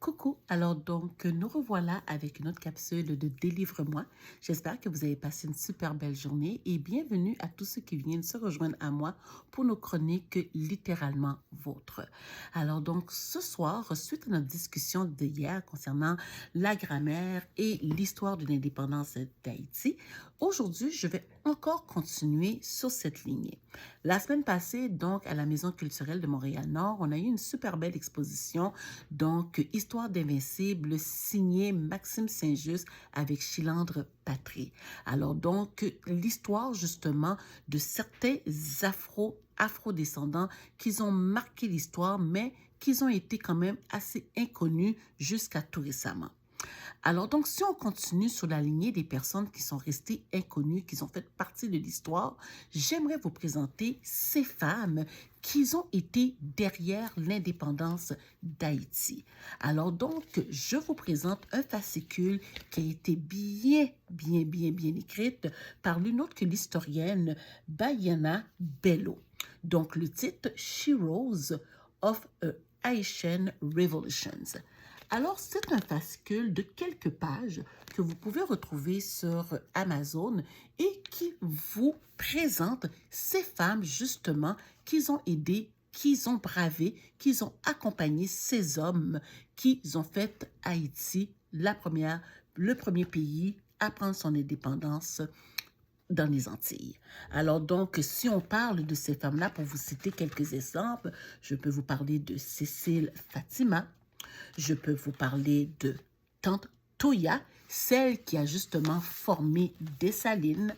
Coucou, alors donc nous revoilà avec une autre capsule de Délivre-moi. J'espère que vous avez passé une super belle journée et bienvenue à tous ceux qui viennent se rejoindre à moi pour nos chroniques littéralement vôtres. Alors donc ce soir, suite à notre discussion d'hier concernant la grammaire et l'histoire de l'indépendance d'Haïti, aujourd'hui je vais encore continuer sur cette lignée. La semaine passée, donc à la Maison culturelle de Montréal-Nord, on a eu une super belle exposition donc, Histoire d'invincible, signée Maxime Saint-Just avec Chilandre Patré. Alors donc, l'histoire justement de certains afro-descendants qui ont marqué l'histoire, mais qui ont été quand même assez inconnus jusqu'à tout récemment. Alors donc, si on continue sur la lignée des personnes qui sont restées inconnues, qui ont fait partie de l'histoire, j'aimerais vous présenter ces femmes qui ont été derrière l'indépendance d'Haïti. Alors donc, je vous présente un fascicule qui a été bien écrite par l'une autre que l'historienne Bayana Bello. Donc, le titre Sheroes of Haitian Revolutions. Alors, c'est un fascicule de quelques pages que vous pouvez retrouver sur Amazon et qui vous présente ces femmes, justement, qui ont aidé, qui ont bravé, qui ont accompagné ces hommes qui ont fait Haïti le premier pays à prendre son indépendance dans les Antilles. Alors donc, si on parle de ces femmes-là, pour vous citer quelques exemples, je peux vous parler de Cécile Fatima, je peux vous parler de Tante Toya, celle qui a justement formé Dessalines.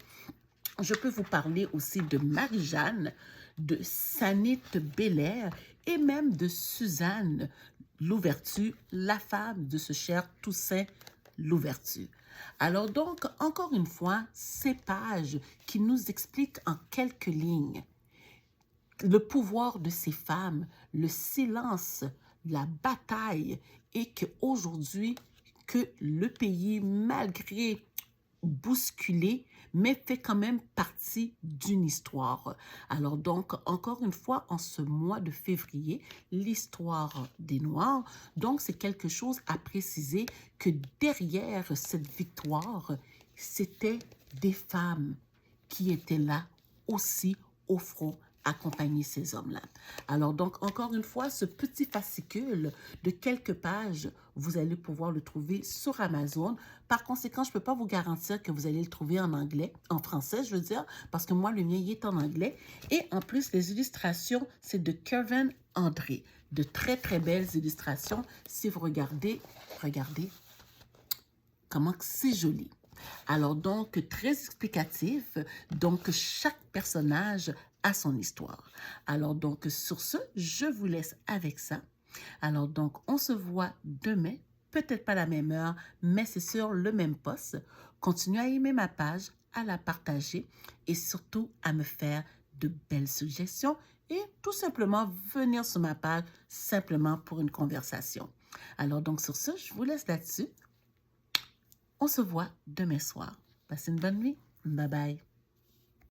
Je peux vous parler aussi de Marie-Jeanne, de Sanit Belair et même de Suzanne Louverture, la femme de ce cher Toussaint Louverture. Alors donc, encore une fois, ces pages qui nous expliquent en quelques lignes le pouvoir de ces femmes, le silence, la bataille, et qu'aujourd'hui, que le pays, malgré bousculé, mais fait quand même partie d'une histoire. Alors donc, encore une fois, en ce mois de février, l'histoire des Noirs, donc c'est quelque chose à préciser que derrière cette victoire, c'était des femmes qui étaient là aussi au front accompagner ces hommes-là. Alors donc, encore une fois, ce petit fascicule de quelques pages, vous allez pouvoir le trouver sur Amazon. Par conséquent, je ne peux pas vous garantir que vous allez le trouver en anglais, en français, je veux dire, parce que moi, le mien, il est en anglais. Et en plus, les illustrations, c'est de Kevin André. De très, très belles illustrations. Si vous regardez comment c'est joli. Alors donc, très explicatif. Donc, chaque personnage a son histoire. Alors donc, sur ce, je vous laisse avec ça. Alors donc, on se voit demain. Peut-être pas à la même heure, mais c'est sur le même post. Continuez à aimer ma page, à la partager et surtout à me faire de belles suggestions et tout simplement venir sur ma page simplement pour une conversation. Alors donc, sur ce, je vous laisse là-dessus. On se voit demain soir. Passez une bonne nuit. Bye bye.